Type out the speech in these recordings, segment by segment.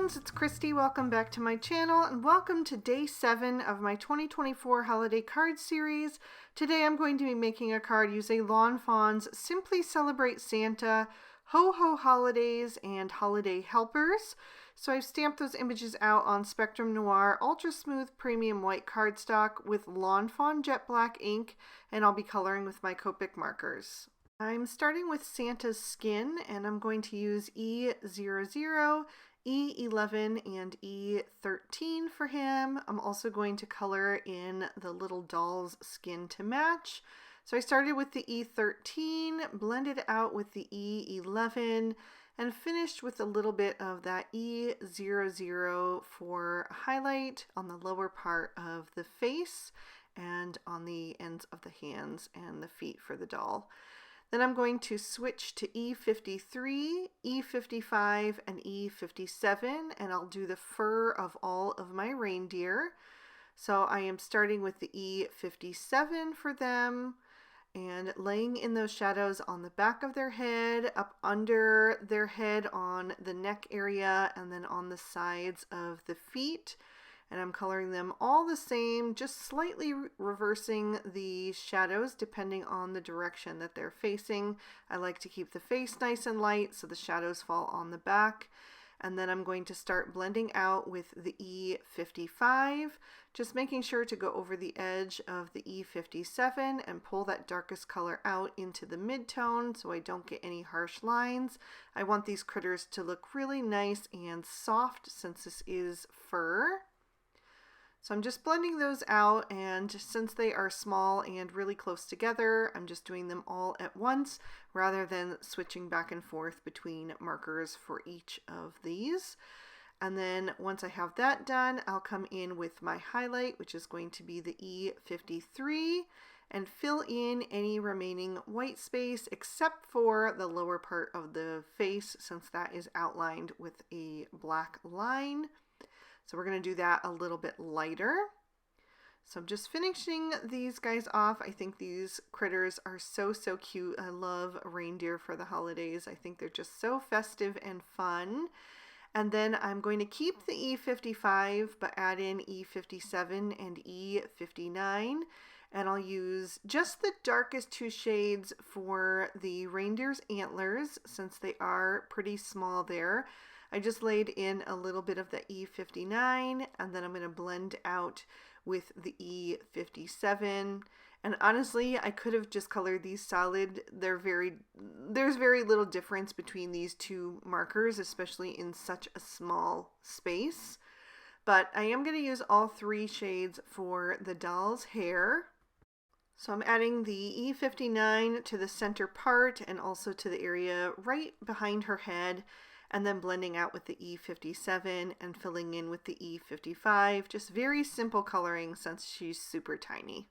friends, it's Christy. Welcome back to my channel and welcome to day 7 of my 2024 holiday card series. Today I'm going to be making a card using Lawn Fawn's Simply Celebrate Santa, Ho Ho Holidays, and Holiday Helpers. So I've stamped those images out on Spectrum Noir Ultra Smooth Premium White cardstock with Lawn Fawn Jet Black ink, and I'll be coloring with my Copic markers. I'm starting with Santa's skin, and I'm going to use E00, E11, and E13 for him. I'm also going to color in the little doll's skin to match. So I started with the E13, blended out with the E11, and finished with a little bit of that E00 for highlight on the lower part of the face and on the ends of the hands and the feet for the doll. Then I'm going to switch to E53, E55, and E57, and I'll do the fur of all of my reindeer. So I am starting with the E57 for them and laying in those shadows on the back of their head, up under their head on the neck area, and then on the sides of the feet. And I'm coloring them all the same, just slightly reversing the shadows depending on the direction that they're facing. I like to keep the face nice and light so the shadows fall on the back. And then I'm going to start blending out with the E55, just making sure to go over the edge of the E57 and pull that darkest color out into the mid-tone so I don't get any harsh lines. I want these critters to look really nice and soft since this is fur. So I'm just blending those out, and since they are small and really close together, I'm just doing them all at once rather than switching back and forth between markers for each of these. And then once I have that done, I'll come in with my highlight, which is going to be the E53, and fill in any remaining white space except for the lower part of the face, since that is outlined with a black line. So we're going to do that a little bit lighter. So I'm just finishing these guys off. I think these critters are so cute. I love reindeer for the holidays. I think they're just so festive and fun. And then I'm going to keep the E55 but add in E57 and E59. And I'll use just the darkest two shades for the reindeer's antlers since they are pretty small there. I just laid in a little bit of the E59, and then I'm going to blend out with the E57. And honestly, I could have just colored these solid. There's very little difference between these two markers, especially in such a small space. But I am going to use all 3 shades for the doll's hair. So I'm adding the E59 to the center part and also to the area right behind her head, and then blending out with the E57 and filling in with the E55. Just very simple coloring since she's super tiny.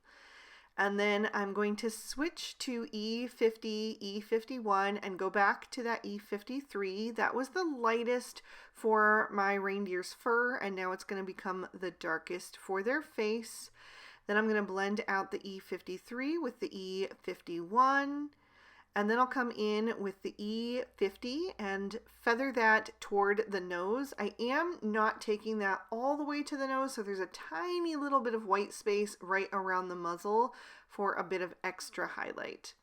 And then I'm going to switch to E50, E51, and go back to that E53. That was the lightest for my reindeer's fur, and now it's going to become the darkest for their face. Then I'm going to blend out the E53 with the E51. And then I'll come in with the E50 and feather that toward the nose. I am not taking that all the way to the nose, so there's a tiny little bit of white space right around the muzzle for a bit of extra highlight.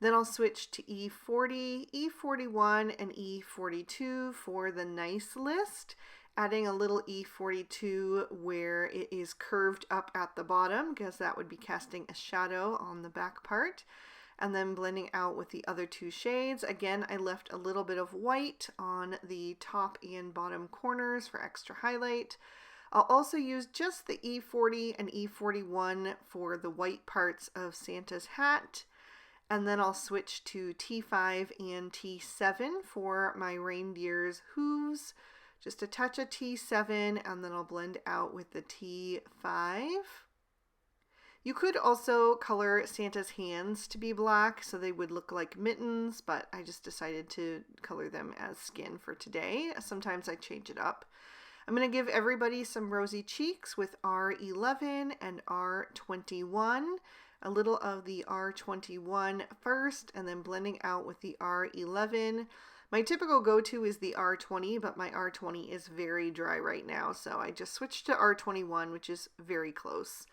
Then I'll switch to E40, E41, and E42 for the nice list, adding a little E42 where it is curved up at the bottom because that would be casting a shadow on the back part. And then blending out with the other 2 shades. Again, I left a little bit of white on the top and bottom corners for extra highlight. I'll also use just the E40 and E41 for the white parts of Santa's hat. And then I'll switch to T5 and T7 for my reindeer's hooves. Just a touch of T7, and then I'll blend out with the T5. You could also color Santa's hands to be black so they would look like mittens, but I just decided to color them as skin for today. Sometimes I change it up. I'm going to give everybody some rosy cheeks with R11 and R21. A little of the R21 first, and then blending out with the R11. My typical go-to is the R20, but my R20 is very dry right now, so I just switched to R21, which is very close.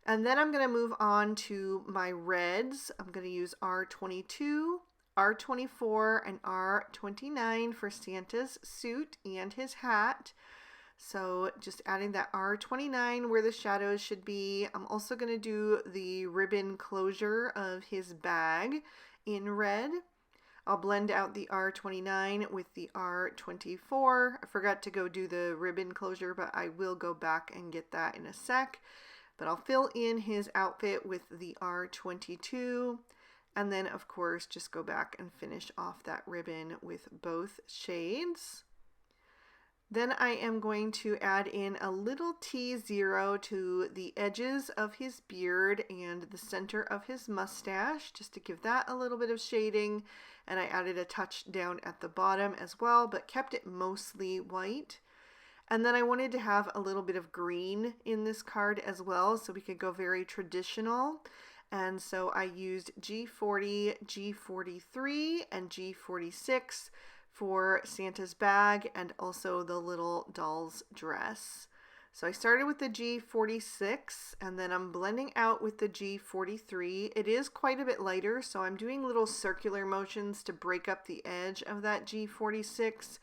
And then I'm going to move on to my reds. I'm going to use R22, R24, and R29 for Santa's suit and his hat. So just adding that R29 where the shadows should be. I'm also going to do the ribbon closure of his bag in red. I'll blend out the R29 with the R24. I forgot to go do the ribbon closure, but I will go back and get that in a sec. But I'll fill in his outfit with the R22. And then, of course, just go back and finish off that ribbon with both shades. Then I am going to add in a little T0 to the edges of his beard and the center of his mustache, just to give that a little bit of shading. And I added a touch down at the bottom as well, but kept it mostly white. And then I wanted to have a little bit of green in this card as well, so we could go very traditional. And so I used G40, G43, and G46 for Santa's bag and also the little doll's dress. So I started with the G46 and then I'm blending out with the G43. It is quite a bit lighter, so I'm doing little circular motions to break up the edge of that G46.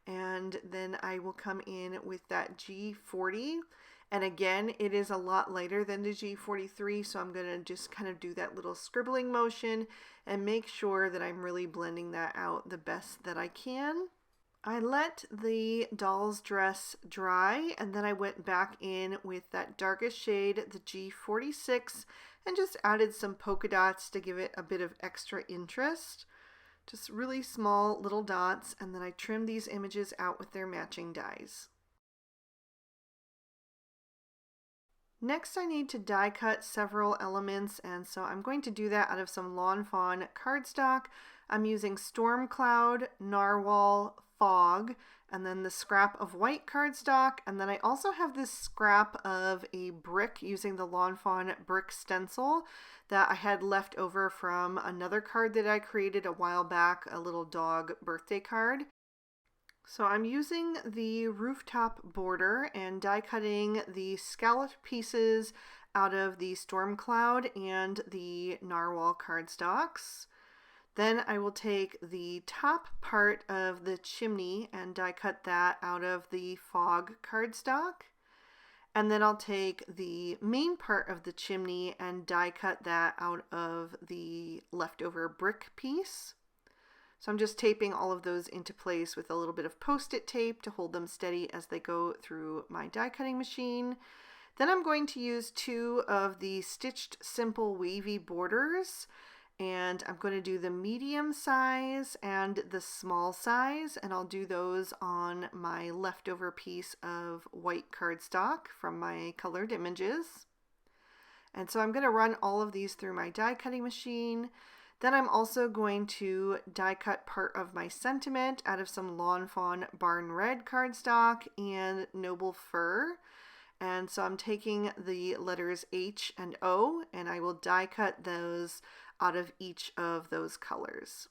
And then I will come in with that G40. And again, it is a lot lighter than the G43, so I'm going to just kind of do that little scribbling motion and make sure that I'm really blending that out the best that I can. I let the doll's dress dry, and then I went back in with that darkest shade, the G46, and just added some polka dots to give it a bit of extra interest. Just really small little dots, and then I trimmed these images out with their matching dies. Next, I need to die cut several elements, and so I'm going to do that out of some Lawn Fawn cardstock. I'm using Storm Cloud, Narwhal, Fog, and then the scrap of white cardstock, and then I also have this scrap of a brick using the Lawn Fawn brick stencil that I had left over from another card that I created a while back, a little dog birthday card. So I'm using the Rooftop border and die cutting the scalloped pieces out of the Storm Cloud and the Narwhal cardstocks. Then I will take the top part of the chimney and die cut that out of the Fog cardstock. And then I'll take the main part of the chimney and die cut that out of the leftover brick piece. So I'm just taping all of those into place with a little bit of Post-it tape to hold them steady as they go through my die cutting machine. Then I'm going to use 2 of the Stitched Simple Wavy borders, and I'm going to do the medium size and the small size, and I'll do those on my leftover piece of white cardstock from my colored images. And so I'm going to run all of these through my die cutting machine. Then I'm also going to die cut part of my sentiment out of some Lawn Fawn Barn Red cardstock and Noble Fur. And so I'm taking the letters H and O, and I will die cut those out of each of those colors.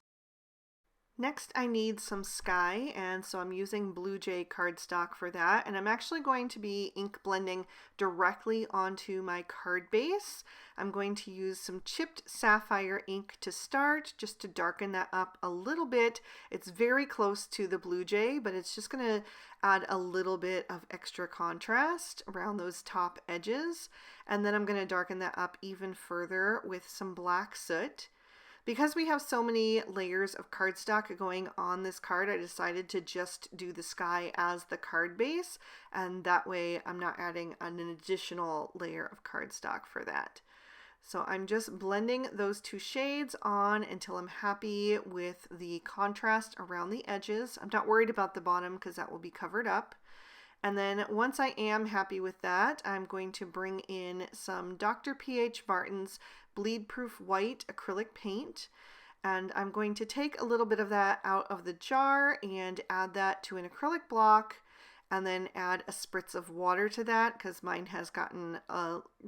Next, I need some sky, and so I'm using Blue Jay cardstock for that, and I'm actually going to be ink blending directly onto my card base. I'm going to use some chipped sapphire ink to start, just to darken that up a little bit. It's very close to the Blue Jay, but it's just going to add a little bit of extra contrast around those top edges, and then I'm going to darken that up even further with some black soot. Because we have so many layers of cardstock going on this card, I decided to just do the sky as the card base, and that way I'm not adding an additional layer of cardstock for that. So I'm just blending those 2 shades on until I'm happy with the contrast around the edges. I'm not worried about the bottom because that will be covered up. And then once I am happy with that, I'm going to bring in some Dr. P.H. Martin's Bleed Proof White acrylic paint, and I'm going to take a little bit of that out of the jar and add that to an acrylic block, and then add a spritz of water to that because mine has gotten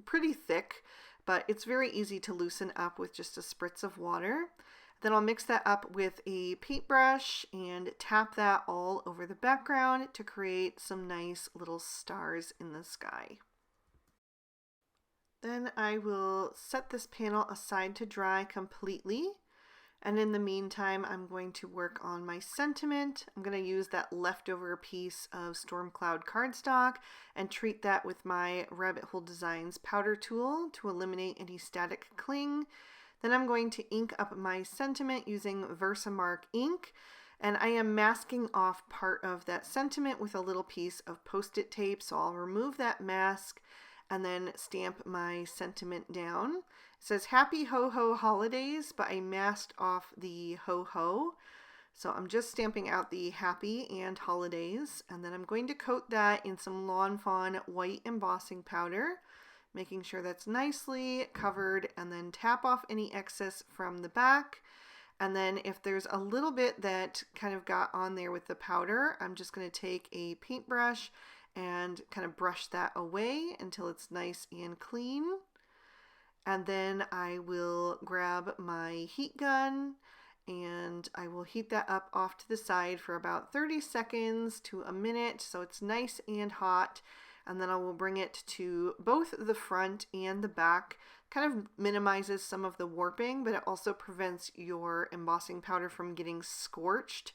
pretty thick, but it's very easy to loosen up with just a spritz of water. Then I'll mix that up with a paintbrush and tap that all over the background to create some nice little stars in the sky. Then I will set this panel aside to dry completely. And in the meantime, I'm going to work on my sentiment. I'm going to use that leftover piece of Storm Cloud cardstock and treat that with my Rabbit Hole Designs powder tool to eliminate any static cling. Then I'm going to ink up my sentiment using Versamark ink. And I am masking off part of that sentiment with a little piece of Post-it tape. So I'll remove that mask and then stamp my sentiment down. It says Happy Ho Ho Holidays, but I masked off the ho ho. So I'm just stamping out the happy and holidays. And then I'm going to coat that in some Lawn Fawn white embossing powder, making sure that's nicely covered, and then tap off any excess from the back. And then if there's a little bit that kind of got on there with the powder, I'm just going to take a paintbrush and kind of brush that away until it's nice and clean. And then I will grab my heat gun and I will heat that up off to the side for about 30 seconds to a minute so it's nice and hot. And then I will bring it to both the front and the back. Kind of minimizes some of the warping, but it also prevents your embossing powder from getting scorched.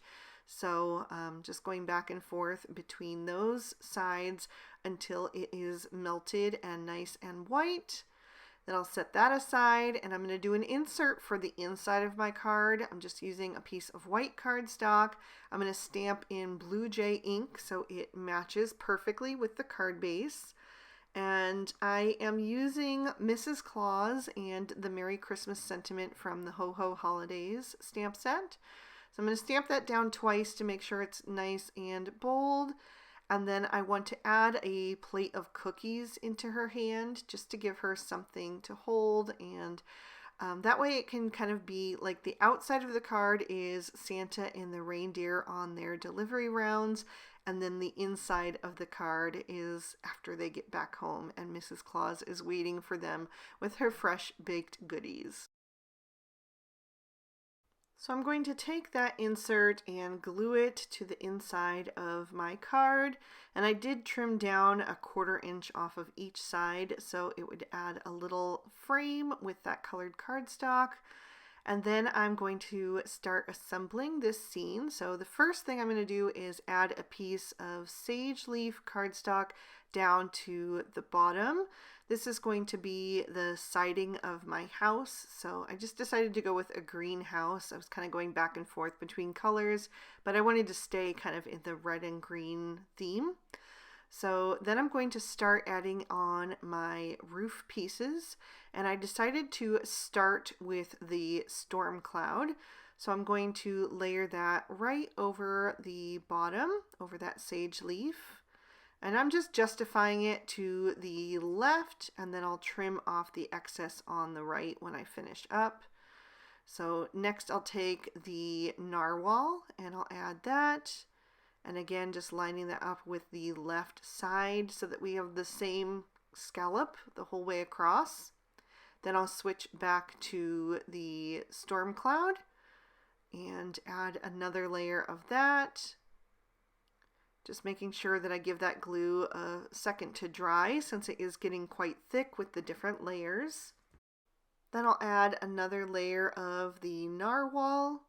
So just going back and forth between those sides until it is melted and nice and white. Then I'll set that aside and I'm going to do an insert for the inside of my card. I'm just using a piece of white cardstock. I'm going to stamp in Blue Jay ink so it matches perfectly with the card base. And I am using Mrs. Claus and the Merry Christmas sentiment from the Ho Ho Holidays stamp set. So I'm going to stamp that down twice to make sure it's nice and bold. And then I want to add a plate of cookies into her hand just to give her something to hold. And that way it can kind of be like the outside of the card is Santa and the reindeer on their delivery rounds. And then the inside of the card is after they get back home and Mrs. Claus is waiting for them with her fresh baked goodies. So I'm going to take that insert and glue it to the inside of my card. And I did trim down a 1/4 inch off of each side so it would add a little frame with that colored cardstock. And then I'm going to start assembling this scene. So the first thing I'm going to do is add a piece of sage leaf cardstock down to the bottom. This is going to be the siding of my house. So I just decided to go with a green house. I was kind of going back and forth between colors, but I wanted to stay kind of in the red and green theme. So then I'm going to start adding on my roof pieces, and I decided to start with the storm cloud. So I'm going to layer that right over the bottom, over that sage leaf. And I'm just justifying it to the left, and then I'll trim off the excess on the right when I finish up. So next I'll take the narwhal and I'll add that. And again, just lining that up with the left side so that we have the same scallop the whole way across. Then I'll switch back to the storm cloud and add another layer of that. Just making sure that I give that glue a second to dry since it is getting quite thick with the different layers. Then I'll add another layer of the narwhal.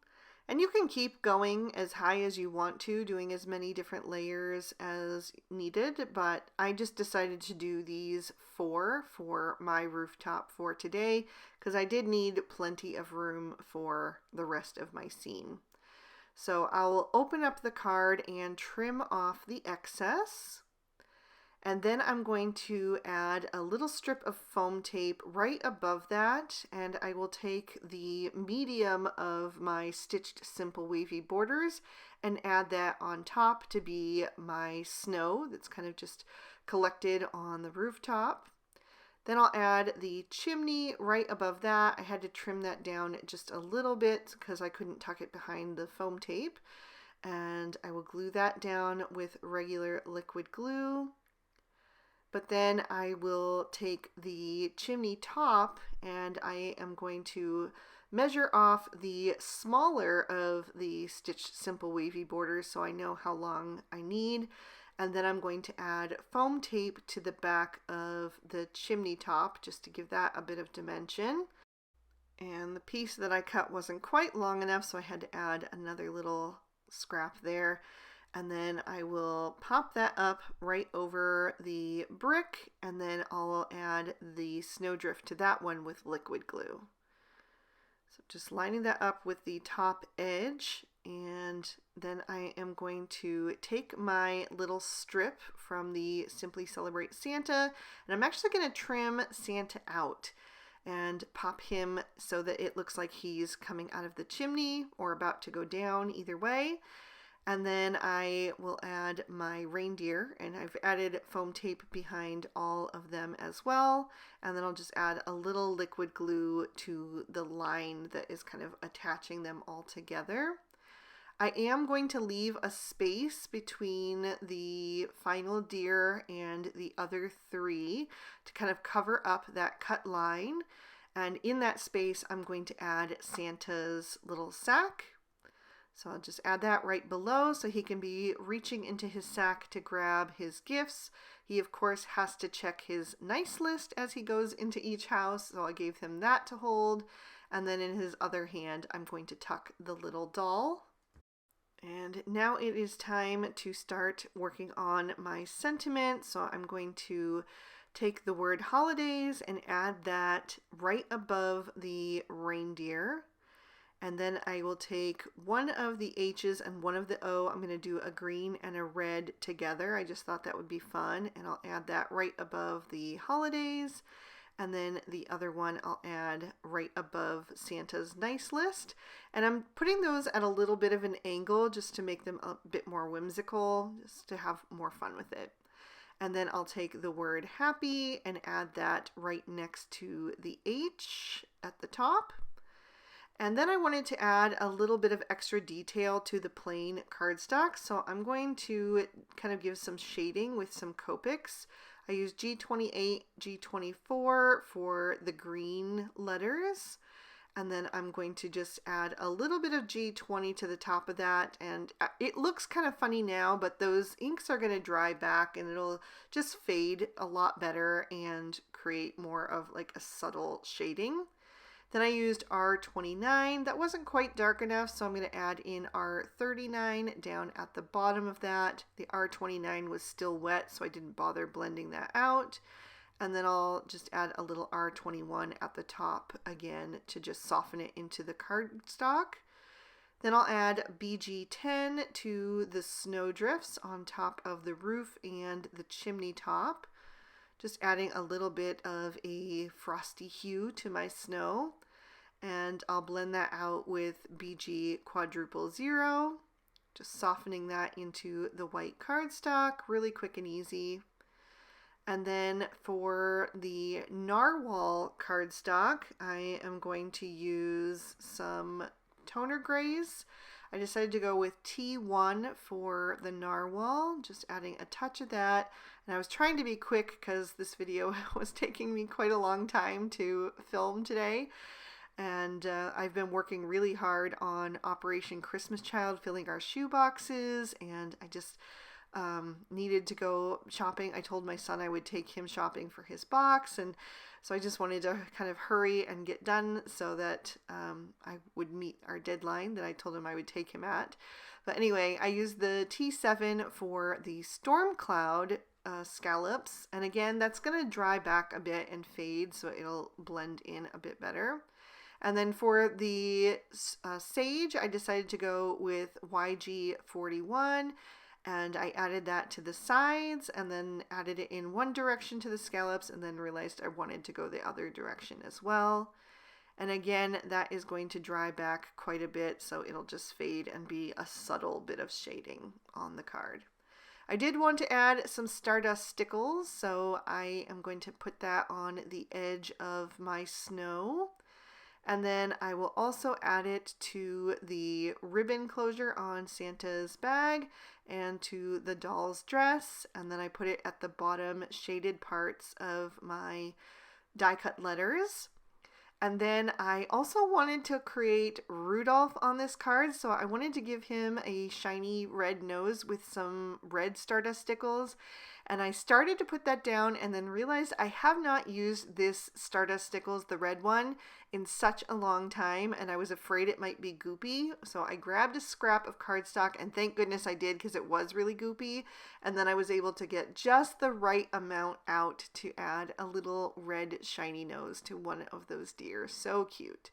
And you can keep going as high as you want to, doing as many different layers as needed, but I just decided to do these 4 for my rooftop for today because I did need plenty of room for the rest of my scene. So I'll open up the card and trim off the excess. And then I'm going to add a little strip of foam tape right above that, and I will take the medium of my stitched simple wavy borders and add that on top to be my snow that's kind of just collected on the rooftop. Then I'll add the chimney right above that. I had to trim that down just a little bit because I couldn't tuck it behind the foam tape. And I will glue that down with regular liquid glue. But then I will take the chimney top and I am going to measure off the smaller of the stitched simple wavy borders so I know how long I need. And then I'm going to add foam tape to the back of the chimney top just to give that a bit of dimension. And the piece that I cut wasn't quite long enough, so I had to add another little scrap there. And then I will pop that up right over the brick, and then I'll add the snowdrift to that one with liquid glue. So just lining that up with the top edge, and then I am going to take my little strip from the Simply Celebrate Santa, and I'm actually going to trim Santa out and pop him so that it looks like he's coming out of the chimney or about to go down, either way. And then I will add my reindeer, and I've added foam tape behind all of them as well. And then I'll just add a little liquid glue to the line that is kind of attaching them all together. I am going to leave a space between the final deer and the other three to kind of cover up that cut line. And in that space, I'm going to add Santa's little sack. So I'll just add that right below so he can be reaching into his sack to grab his gifts. He, of course, has to check his nice list as he goes into each house. So I gave him that to hold. And then in his other hand, I'm going to tuck the little doll. And now it is time to start working on my sentiment. So I'm going to take the word holidays and add that right above the reindeer. And then I will take one of the H's and one of the O. I'm going to do a green and a red together. I just thought that would be fun. And I'll add that right above the holidays. And then the other one I'll add right above Santa's nice list. And I'm putting those at a little bit of an angle just to make them a bit more whimsical, just to have more fun with it. And then I'll take the word happy and add that right next to the H at the top. And then I wanted to add a little bit of extra detail to the plain cardstock. So I'm going to kind of give some shading with some Copics. I use G28, G24 for the green letters. And then I'm going to just add a little bit of G20 to the top of that. And it looks kind of funny now, but those inks are going to dry back and it'll just fade a lot better and create more of like a subtle shading. Then I used R29. That wasn't quite dark enough, so I'm going to add in R39 down at the bottom of that. The R29 was still wet, so I didn't bother blending that out. And then I'll just add a little R21 at the top again to just soften it into the cardstock. Then I'll add BG10 to the snowdrifts on top of the roof and the chimney top. Just adding a little bit of a frosty hue to my snow. And I'll blend that out with BG quadruple 0. Just softening that into the white cardstock, really quick and easy. And then for the narwhal cardstock, I am going to use some toner grays. I decided to go with T1 for the narwhal, just adding a touch of that. And I was trying to be quick because this video was taking me quite a long time to film today. And I've been working really hard on Operation Christmas Child, filling our shoe boxes, and I just needed to go shopping. I told my son I would take him shopping for his box, and so I just wanted to kind of hurry and get done so that I would meet our deadline that I told him I would take him at. But anyway, I used the T7 for the storm cloud scallops, and again, that's going to dry back a bit and fade, so it'll blend in a bit better. And then for the sage, I decided to go with YG41, and I added that to the sides and then added it in one direction to the scallops and then realized I wanted to go the other direction as well. And again, that is going to dry back quite a bit, so it'll just fade and be a subtle bit of shading on the card. I did want to add some Stardust stickles, so I am going to put that on the edge of my snow. And then I will also add it to the ribbon closure on Santa's bag and to the doll's dress. And then I put it at the bottom shaded parts of my die cut letters. And then I also wanted to create Rudolph on this card, so I wanted to give him a shiny red nose with some red Stardust stickles. And I started to put that down and then realized I have not used this Stardust stickles, the red one, in such a long time, and I was afraid it might be goopy. So I grabbed a scrap of cardstock, and thank goodness I did because it was really goopy. And then I was able to get just the right amount out to add a little red shiny nose to one of those deer. So cute.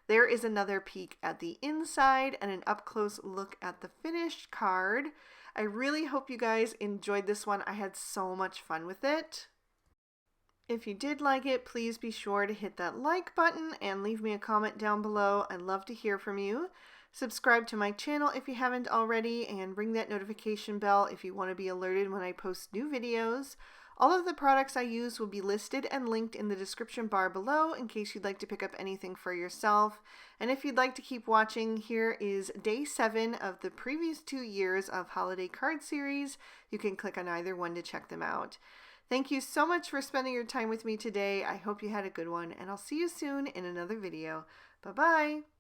There is another peek at the inside and an up-close look at the finished card. I really hope you guys enjoyed this one. I had so much fun with it. If you did like it, please be sure to hit that like button and leave me a comment down below. I'd love to hear from you. Subscribe to my channel if you haven't already, and ring that notification bell if you want to be alerted when I post new videos. All of the products I use will be listed and linked in the description bar below in case you'd like to pick up anything for yourself. And if you'd like to keep watching, here is day 7 of the previous 2 years of holiday card series. You can click on either one to check them out. Thank you so much for spending your time with me today. I hope you had a good one, and I'll see you soon in another video. Bye-bye.